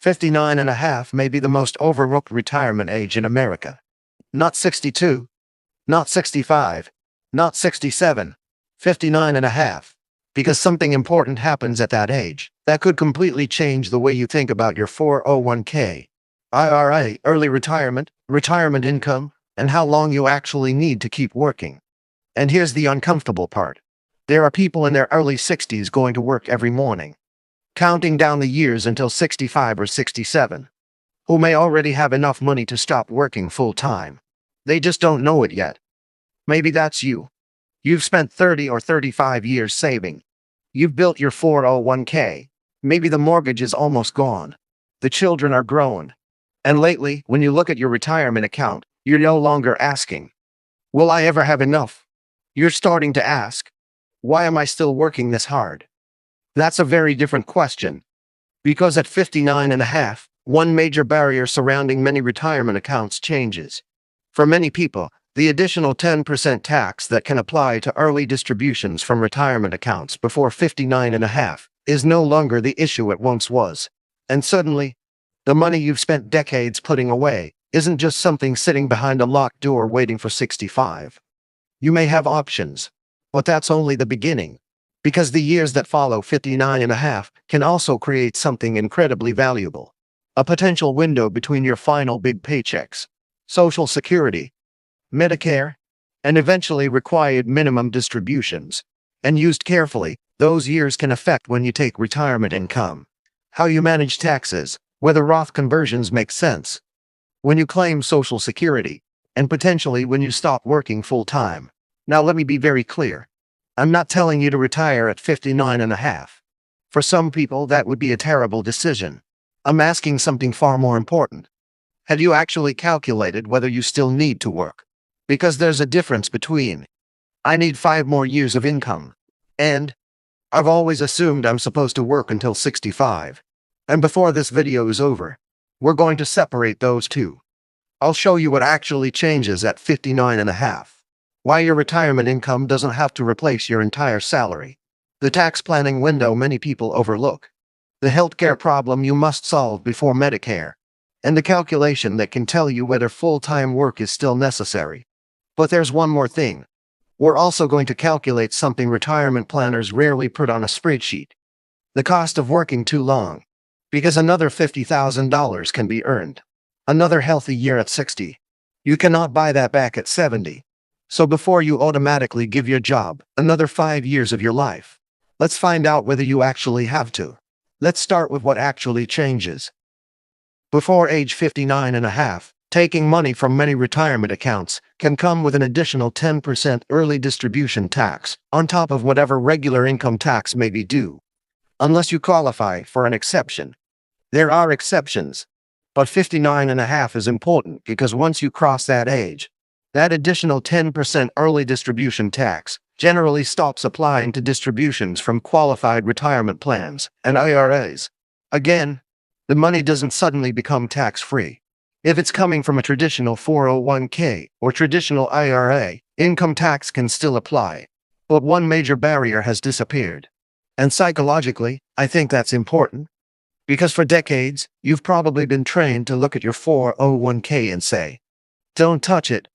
59 and a half may be the most overlooked retirement age in America. Not 62, not 65, not 67, 59 and a half. Because something important happens at that age that could completely change the way you think about your 401k, IRA, early retirement, retirement income, and how long you actually need to keep working. And here's the uncomfortable part. There are people in their early 60s going to work every morning, counting down the years until 65 or 67, who may already have enough money to stop working full-time. They just don't know it yet. Maybe that's you. You've spent 30 or 35 years saving. You've built your 401k. Maybe the mortgage is almost gone. The children are grown. And lately, when you look at your retirement account, you're no longer asking, will I ever have enough? You're starting to ask, why am I still working this hard? That's a very different question. Because at 59 and a half, one major barrier surrounding many retirement accounts changes. For many people, the additional 10% tax that can apply to early distributions from retirement accounts before 59 and a half is no longer the issue it once was. And suddenly, the money you've spent decades putting away isn't just something sitting behind a locked door waiting for 65. You may have options, but that's only the beginning. Because the years that follow 59 and a half can also create something incredibly valuable. A potential window between your final big paychecks, Social Security, Medicare, and eventually required minimum distributions. And used carefully, those years can affect when you take retirement income, how you manage taxes, whether Roth conversions make sense, when you claim Social Security, and potentially when you stop working full-time. Now let me be very clear. I'm not telling you to retire at 59 and a half. For some people, that would be a terrible decision. I'm asking something far more important. Have you actually calculated whether you still need to work? Because there's a difference between, I need 5 more years of income, and, I've always assumed I'm supposed to work until 65. And before this video is over, we're going to separate those two. I'll show you what actually changes at 59 and a half. Why your retirement income doesn't have to replace your entire salary. The tax planning window many people overlook. The healthcare problem you must solve before Medicare. And the calculation that can tell you whether full-time work is still necessary. But there's one more thing. We're also going to calculate something retirement planners rarely put on a spreadsheet. The cost of working too long. Because another $50,000 can be earned. Another healthy year at 60. You cannot buy that back at 70. So before you automatically give your job another 5 years of your life, let's find out whether you actually have to. Let's start with what actually changes. Before age 59 and a half, taking money from many retirement accounts can come with an additional 10% early distribution tax on top of whatever regular income tax may be due. Unless you qualify for an exception. There are exceptions, but 59 and a half is important because once you cross that age, that additional 10% early distribution tax generally stops applying to distributions from qualified retirement plans and IRAs. Again, the money doesn't suddenly become tax-free. If it's coming from a traditional 401k or traditional IRA, income tax can still apply. But one major barrier has disappeared. And psychologically, I think that's important. Because for decades, you've probably been trained to look at your 401k and say, don't touch it.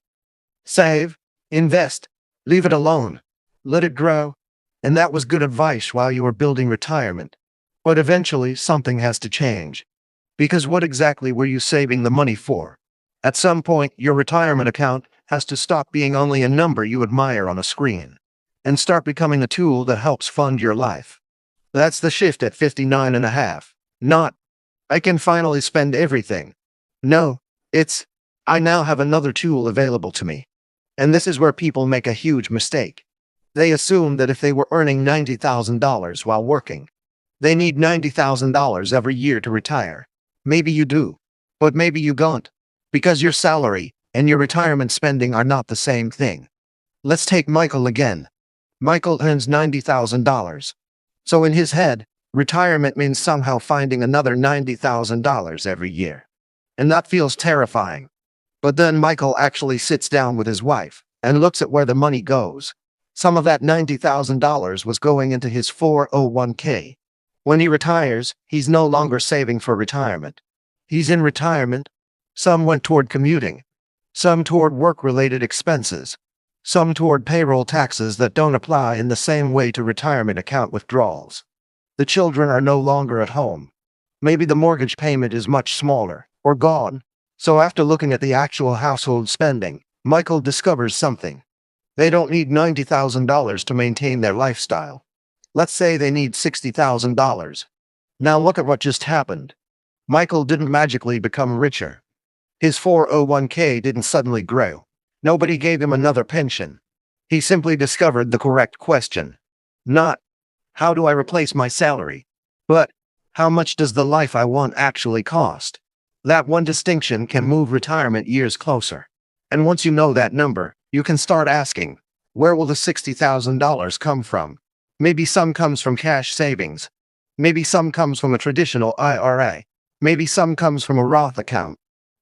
Save, invest, leave it alone, let it grow. And that was good advice while you were building retirement. But eventually, something has to change. Because what exactly were you saving the money for? At some point, your retirement account has to stop being only a number you admire on a screen and start becoming a tool that helps fund your life. That's the shift at 59 and a half. Not, I can finally spend everything. No, it's, I now have another tool available to me. And this is where people make a huge mistake. They assume that if they were earning $90,000 while working, they need $90,000 every year to retire. Maybe you do, but maybe you don't, because your salary and your retirement spending are not the same thing. Let's take Michael again. Michael earns $90,000. So in his head, retirement means somehow finding another $90,000 every year. And that feels terrifying. But then Michael actually sits down with his wife and looks at where the money goes. Some of that $90,000 was going into his 401k. When he retires, he's no longer saving for retirement. He's in retirement. Some went toward commuting, some toward work-related expenses, some toward payroll taxes that don't apply in the same way to retirement account withdrawals. The children are no longer at home. Maybe the mortgage payment is much smaller, or gone. So after looking at the actual household spending, Michael discovers something. They don't need $90,000 to maintain their lifestyle. Let's say they need $60,000. Now look at what just happened. Michael didn't magically become richer. His 401k didn't suddenly grow. Nobody gave him another pension. He simply discovered the correct question. Not, how do I replace my salary? But, how much does the life I want actually cost? That one distinction can move retirement years closer. And once you know that number, you can start asking, where will the $60,000 come from? Maybe some comes from cash savings. Maybe some comes from a traditional IRA. Maybe some comes from a Roth account.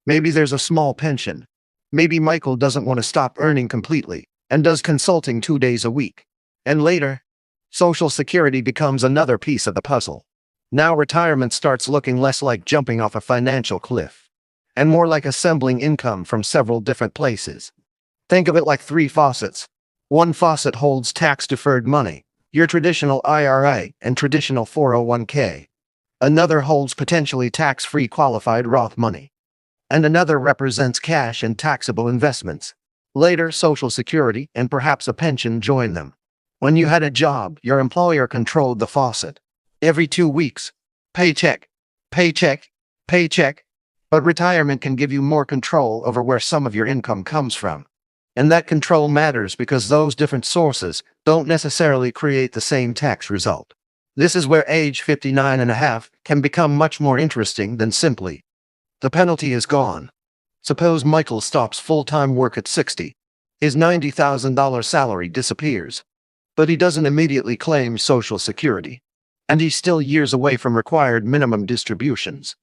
Maybe there's a small pension. Maybe Michael doesn't want to stop earning completely and does consulting 2 days a week. And later, Social Security becomes another piece of the puzzle. Now retirement starts looking less like jumping off a financial cliff and more like assembling income from several different places. Think of it like 3 faucets. One faucet holds tax-deferred money, your traditional IRA and traditional 401k. Another holds potentially tax-free qualified Roth money. And another represents cash and taxable investments. Later, Social Security and perhaps a pension join them. When you had a job, your employer controlled the faucet. Every 2 weeks, paycheck, paycheck, paycheck. But retirement can give you more control over where some of your income comes from. And that control matters because those different sources don't necessarily create the same tax result. This is where age 59 and a half can become much more interesting than simply, the penalty is gone. Suppose Michael stops full-time work at 60. His $90,000 salary disappears. But he doesn't immediately claim Social Security. And he's still years away from required minimum distributions.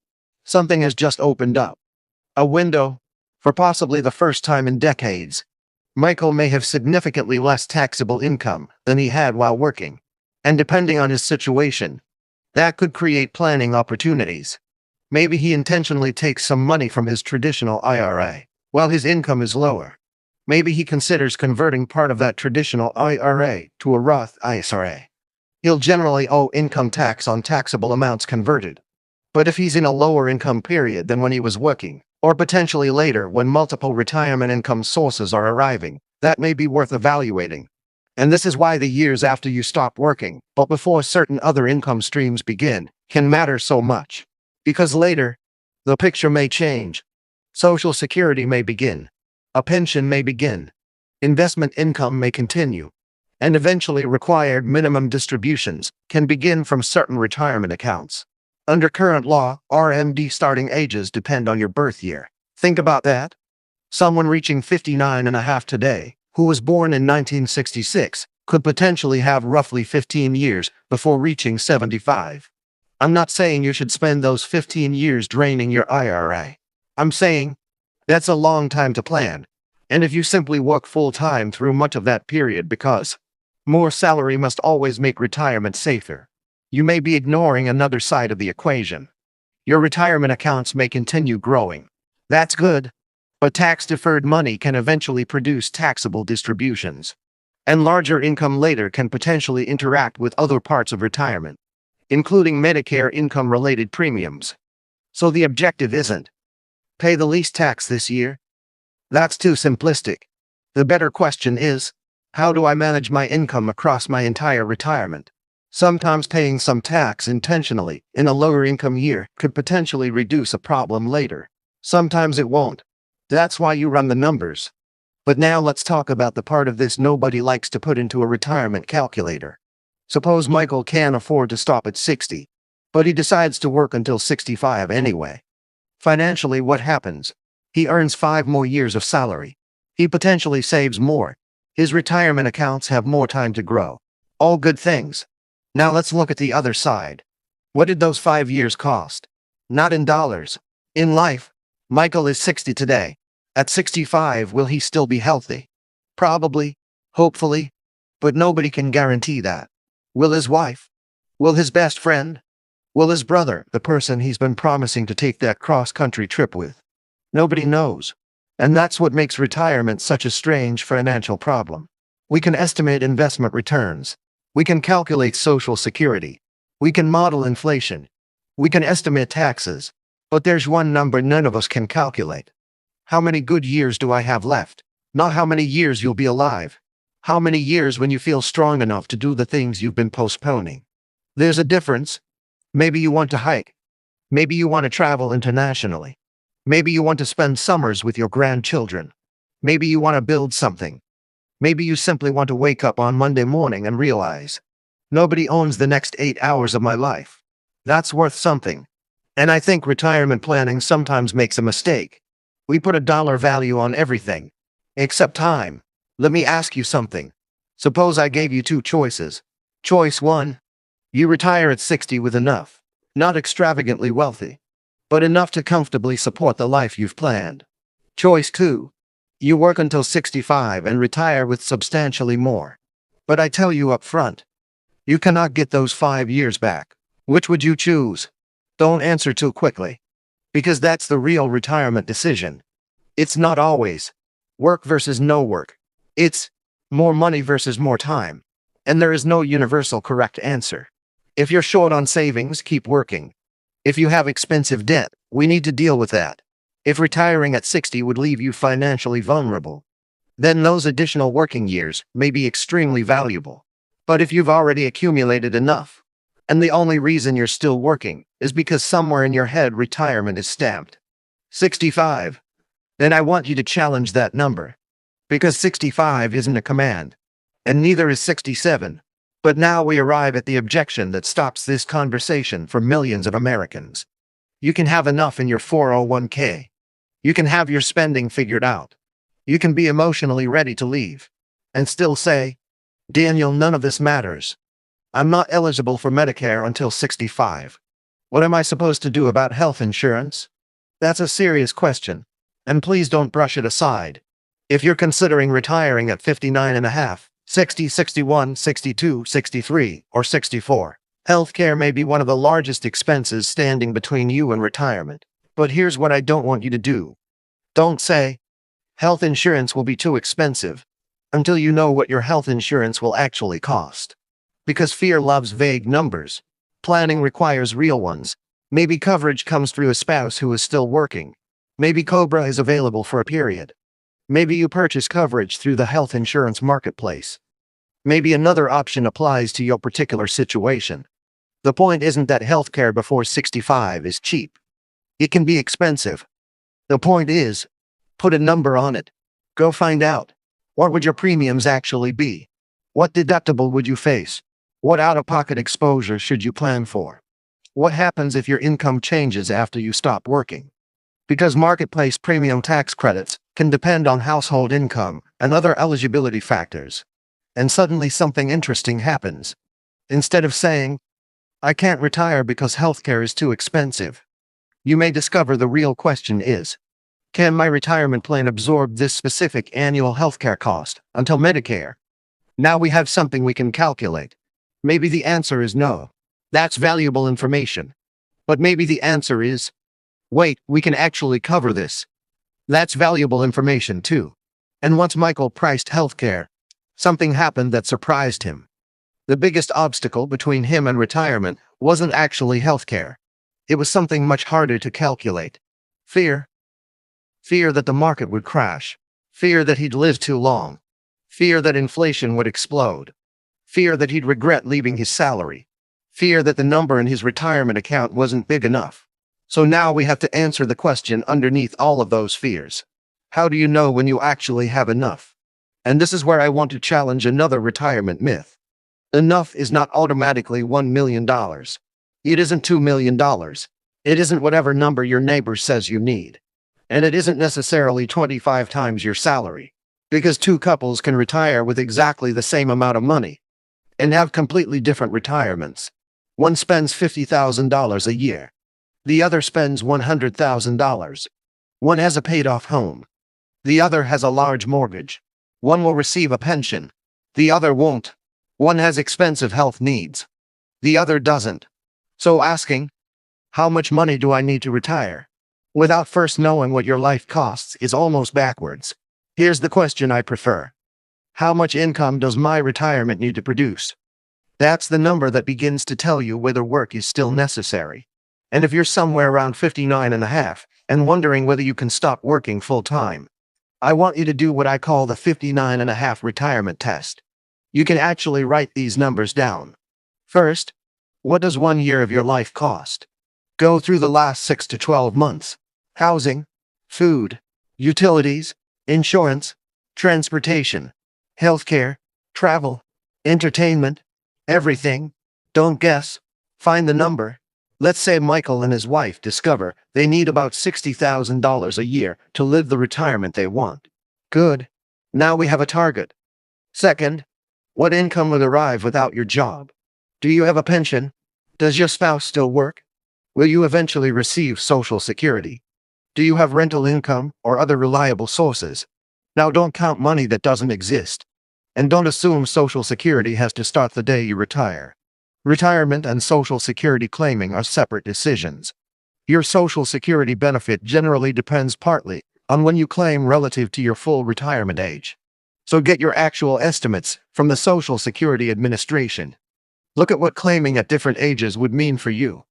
Something has just opened up. A window, for possibly the first time in decades. Michael may have significantly less taxable income than he had while working. And depending on his situation, that could create planning opportunities. Maybe he intentionally takes some money from his traditional IRA while his income is lower. Maybe he considers converting part of that traditional IRA to a Roth IRA. He'll generally owe income tax on taxable amounts converted. But if he's in a lower income period than when he was working, or potentially later when multiple retirement income sources are arriving, that may be worth evaluating. And this is why the years after you stop working, but before certain other income streams begin, can matter so much. Because later, the picture may change. Social Security may begin. A pension may begin. Investment income may continue. And eventually required minimum distributions can begin from certain retirement accounts. Under current law, RMD starting ages depend on your birth year. Think about that. Someone reaching 59 and a half today, who was born in 1966, could potentially have roughly 15 years before reaching 75. I'm not saying you should spend those 15 years draining your IRA. I'm saying that's a long time to plan. And if you simply work full-time through much of that period because more salary must always make retirement safer, you may be ignoring another side of the equation. Your retirement accounts may continue growing. That's good. But tax-deferred money can eventually produce taxable distributions. And larger income later can potentially interact with other parts of retirement, including Medicare income-related premiums. So the objective isn't pay the least tax this year. That's too simplistic. The better question is, how do I manage my income across my entire retirement? Sometimes paying some tax intentionally in a lower income year could potentially reduce a problem later. Sometimes it won't. That's why you run the numbers. But now let's talk about the part of this nobody likes to put into a retirement calculator. Suppose Michael can't afford to stop at 60, but he decides to work until 65 anyway. Financially, what happens? He earns 5 more years of salary. He potentially saves more. His retirement accounts have more time to grow. All good things. Now let's look at the other side. What did those 5 years cost? Not in dollars. In life. Michael is 60 today. At 65, will he still be healthy? Probably. Hopefully. But nobody can guarantee that. Will his wife? Will his best friend? Will his brother, the person he's been promising to take that cross-country trip with? Nobody knows. And that's what makes retirement such a strange financial problem. We can estimate investment returns. We can calculate Social Security. We can model inflation. We can estimate taxes. But there's one number none of us can calculate. How many good years do I have left? Not how many years you'll be alive. How many years when you feel strong enough to do the things you've been postponing? There's a difference. Maybe you want to hike. Maybe you want to travel internationally. Maybe you want to spend summers with your grandchildren. Maybe you want to build something. Maybe you simply want to wake up on Monday morning and realize, nobody owns the next 8 hours of my life. That's worth something. And I think retirement planning sometimes makes a mistake. We put a dollar value on everything, except time. Let me ask you something. Suppose I gave you two choices. Choice 1. You retire at 60 with enough, not extravagantly wealthy, but enough to comfortably support the life you've planned. Choice 2. You work until 65 and retire with substantially more. But I tell you up front, you cannot get those 5 years back. Which would you choose? Don't answer too quickly, because that's the real retirement decision. It's not always work versus no work. It's more money versus more time. And there is no universal correct answer. If you're short on savings, keep working. If you have expensive debt, we need to deal with that. If retiring at 60 would leave you financially vulnerable, then those additional working years may be extremely valuable. But if you've already accumulated enough, and the only reason you're still working is because somewhere in your head retirement is stamped 65, then I want you to challenge that number. Because 65 isn't a command, and neither is 67. But now we arrive at the objection that stops this conversation for millions of Americans. You can have enough in your 401k. You can have your spending figured out. You can be emotionally ready to leave, and still say, Daniel, none of this matters. I'm not eligible for Medicare until 65. What am I supposed to do about health insurance? That's a serious question, and please don't brush it aside. If you're considering retiring at 59 and a half, 60, 61, 62, 63, or 64, healthcare may be one of the largest expenses standing between you and retirement. But here's what I don't want you to do. Don't say, health insurance will be too expensive, until you know what your health insurance will actually cost. Because fear loves vague numbers. Planning requires real ones. Maybe coverage comes through a spouse who is still working. Maybe COBRA is available for a period. Maybe you purchase coverage through the health insurance marketplace. Maybe another option applies to your particular situation. The point isn't that healthcare before 65 is cheap. It can be expensive. The point is, put a number on it. Go find out. What would your premiums actually be? What deductible would you face? What out-of-pocket exposure should you plan for? What happens if your income changes after you stop working? Because marketplace premium tax credits can depend on household income and other eligibility factors. And suddenly something interesting happens. Instead of saying, I can't retire because healthcare is too expensive, you may discover the real question is, can my retirement plan absorb this specific annual healthcare cost until Medicare? Now we have something we can calculate. Maybe the answer is no. That's valuable information. But maybe the answer is, wait, we can actually cover this. That's valuable information too. And once Michael priced healthcare, something happened that surprised him. The biggest obstacle between him and retirement wasn't actually healthcare. It was something much harder to calculate. Fear. Fear that the market would crash. Fear that he'd live too long. Fear that inflation would explode. Fear that he'd regret leaving his salary. Fear that the number in his retirement account wasn't big enough. So now we have to answer the question underneath all of those fears. How do you know when you actually have enough? And this is where I want to challenge another retirement myth. Enough is not automatically $1 million. It isn't $2 million. It isn't whatever number your neighbor says you need. And it isn't necessarily 25 times your salary. Because two couples can retire with exactly the same amount of money and have completely different retirements. One spends $50,000 a year. The other spends $100,000. One has a paid-off home. The other has a large mortgage. One will receive a pension. The other won't. One has expensive health needs. The other doesn't. So asking, how much money do I need to retire? Without first knowing what your life costs is almost backwards. Here's the question I prefer. How much income does my retirement need to produce? That's the number that begins to tell you whether work is still necessary. And if you're somewhere around 59 and a half and wondering whether you can stop working full time, I want you to do what I call the 59 and a half retirement test. You can actually write these numbers down. First, what does 1 year of your life cost? Go through the last 6 to 12 months. Housing, food, utilities, insurance, transportation, healthcare, travel, entertainment, everything. Don't guess. Find the number. Let's say Michael and his wife discover they need about $60,000 a year to live the retirement they want. Good. Now we have a target. Second, what income will arrive without your job? Do you have a pension? Does your spouse still work? Will you eventually receive Social Security? Do you have rental income or other reliable sources? Now don't count money that doesn't exist. And don't assume Social Security has to start the day you retire. Retirement and Social Security claiming are separate decisions. Your Social Security benefit generally depends partly on when you claim relative to your full retirement age. So get your actual estimates from the Social Security Administration. Look at what claiming at different ages would mean for you.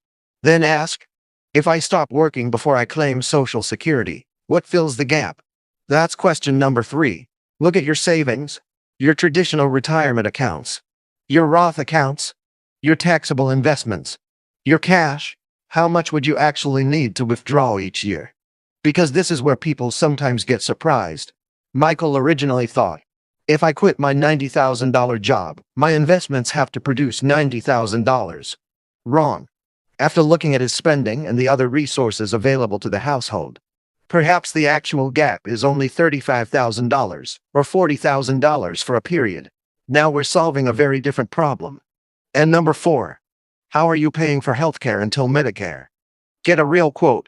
Then ask, if I stop working before I claim Social Security, what fills the gap? That's question number 3. Look at your savings, your traditional retirement accounts, your Roth accounts, your taxable investments, your cash. How much would you actually need to withdraw each year? Because this is where people sometimes get surprised. Michael originally thought, if I quit my $90,000 job, my investments have to produce $90,000. Wrong. After looking at his spending and the other resources available to the household, perhaps the actual gap is only $35,000 or $40,000 for a period. Now we're solving a very different problem. And number 4, how are you paying for healthcare until Medicare? Get a real quote.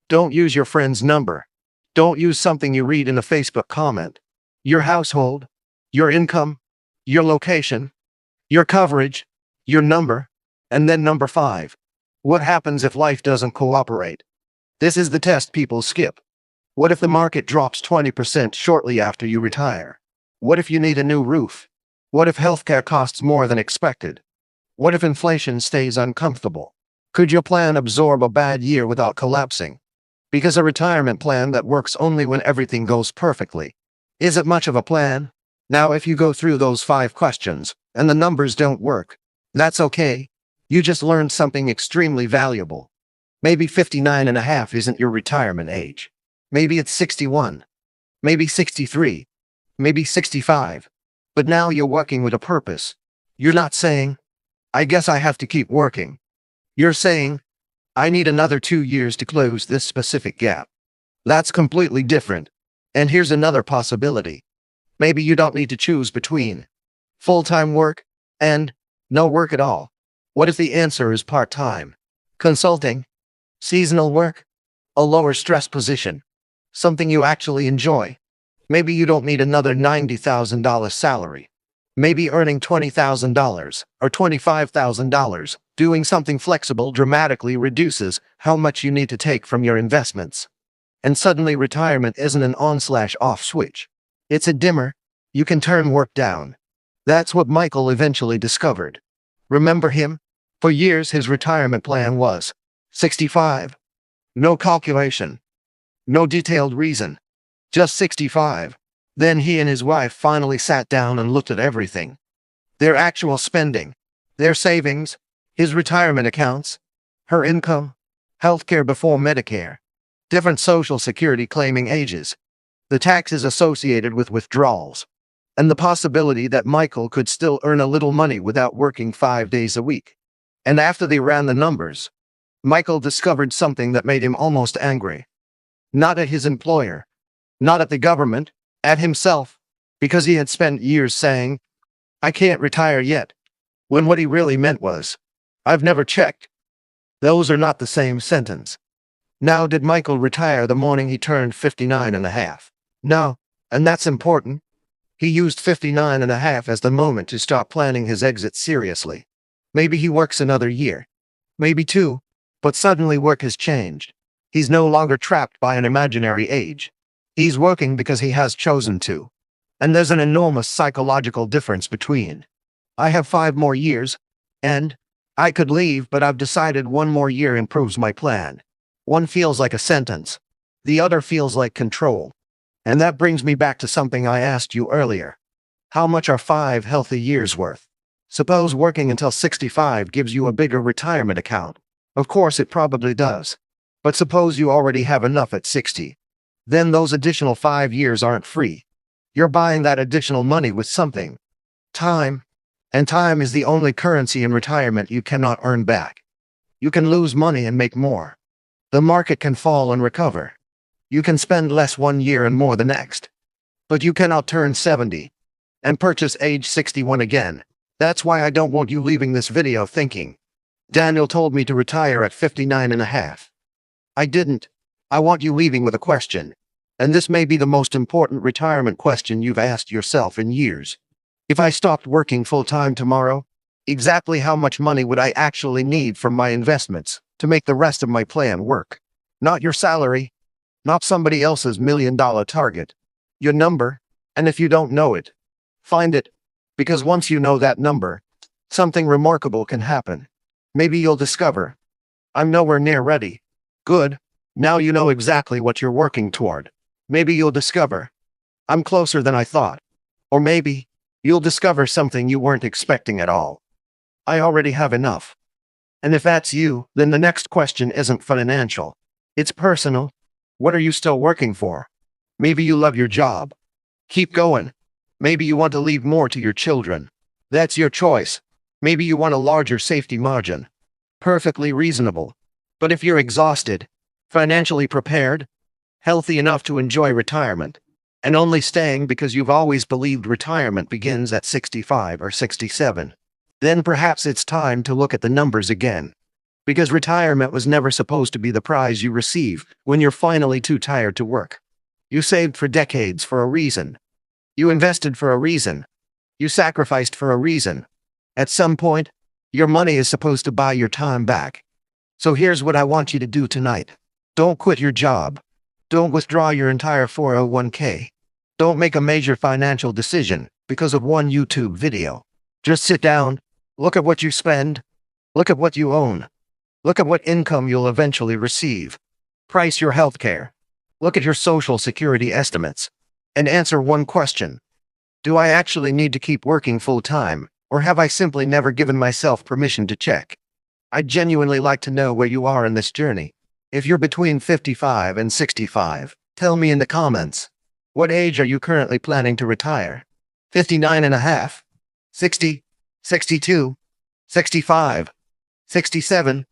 Don't use your friend's number. Don't use something you read in a Facebook comment. Your household, your income, your location, your coverage, your number, and then number 5. What happens if life doesn't cooperate? This is the test people skip. What if the market drops 20% shortly after you retire? What if you need a new roof? What if healthcare costs more than expected? What if inflation stays uncomfortable? Could your plan absorb a bad year without collapsing? Because a retirement plan that works only when everything goes perfectly isn't much of a plan. Now, if you go through those 5 questions and the numbers don't work, that's okay. You just learned something extremely valuable. Maybe 59 and a half isn't your retirement age. Maybe it's 61. Maybe 63. Maybe 65. But now you're working with a purpose. You're not saying, I guess I have to keep working. You're saying, I need another 2 years to close this specific gap. That's completely different. And here's another possibility. Maybe you don't need to choose between full-time work and no work at all. What if the answer is part-time? Consulting? Seasonal work? A lower stress position? Something you actually enjoy? Maybe you don't need another $90,000 salary. Maybe earning $20,000 or $25,000 doing something flexible dramatically reduces how much you need to take from your investments. And suddenly retirement isn't an on/off switch. It's a dimmer. You can turn work down. That's what Michael eventually discovered. Remember him? For years his retirement plan was 65. No calculation. No detailed reason. Just 65. Then he and his wife finally sat down and looked at everything. Their actual spending, their savings, his retirement accounts, her income, healthcare before Medicare, different Social Security claiming ages, the taxes associated with withdrawals, and the possibility that Michael could still earn a little money without working 5 days a week. And after they ran the numbers, Michael discovered something that made him almost angry. Not at his employer, not at the government, at himself, because he had spent years saying, I can't retire yet, when what he really meant was, I've never checked. Those are not the same sentence. Now, did Michael retire the morning he turned 59 and a half? No, and that's important. He used 59 and a half as the moment to start planning his exit seriously. Maybe he works another year. maybe 2. But suddenly work has changed. He's no longer trapped by an imaginary age. He's working because he has chosen to. And there's an enormous psychological difference between. I have 5 more years, and I could leave, but I've decided 1 more year improves my plan. One feels like a sentence. The other feels like control. And that brings me back to something I asked you earlier. How much are 5 healthy years worth? Suppose working until 65 gives you a bigger retirement account. Of course it probably does. But suppose you already have enough at 60. Then those additional 5 years aren't free. You're buying that additional money with something. Time. And time is the only currency in retirement you cannot earn back. You can lose money and make more. The market can fall and recover. You can spend less 1 year and more the next. But you cannot turn 70 and purchase age 61 again. That's why I don't want you leaving this video thinking, Daniel told me to retire at 59 and a half. I didn't. I want you leaving with a question. And this may be the most important retirement question you've asked yourself in years. If I stopped working full-time tomorrow, exactly how much money would I actually need from my investments to make the rest of my plan work? Not your salary, not somebody else's $1 million target. Your number, and if you don't know it, find it, because once you know that number, something remarkable can happen. Maybe you'll discover, I'm nowhere near ready. Good, now you know exactly what you're working toward. Maybe you'll discover, I'm closer than I thought. Or maybe, you'll discover something you weren't expecting at all. I already have enough. And if that's you, then the next question isn't financial. It's personal. What are you still working for? Maybe you love your job. Keep going. Maybe you want to leave more to your children. That's your choice. Maybe you want a larger safety margin. Perfectly reasonable. But if you're exhausted, financially prepared, healthy enough to enjoy retirement, and only staying because you've always believed retirement begins at 65 or 67, then perhaps it's time to look at the numbers again. Because retirement was never supposed to be the prize you receive when you're finally too tired to work. You saved for decades for a reason. You invested for a reason. You sacrificed for a reason. At some point, your money is supposed to buy your time back. So here's what I want you to do tonight. Don't quit your job. Don't withdraw your entire 401k. Don't make a major financial decision because of one YouTube video. Just sit down, look at what you spend, look at what you own, look at what income you'll eventually receive. Price your healthcare. Look at your Social Security estimates. And answer one question. Do I actually need to keep working full-time, or have I simply never given myself permission to check? I'd genuinely like to know where you are in this journey. If you're between 55 and 65, tell me in the comments. What age are you currently planning to retire? 59 and a half? 60? 62? 65? 67?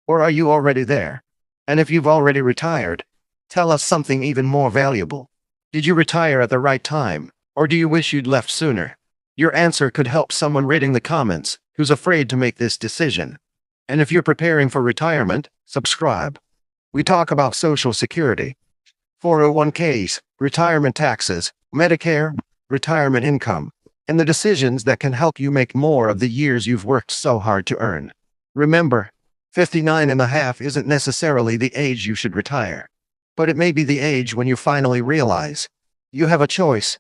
Or are you already there? And if you've already retired, tell us something even more valuable. Did you retire at the right time, or do you wish you'd left sooner? Your answer could help someone reading the comments who's afraid to make this decision. And if you're preparing for retirement, subscribe. We talk about Social Security, 401ks, retirement taxes, Medicare, retirement income, and the decisions that can help you make more of the years you've worked so hard to earn. Remember, 59 and a half isn't necessarily the age you should retire, but it may be the age when you finally realize you have a choice.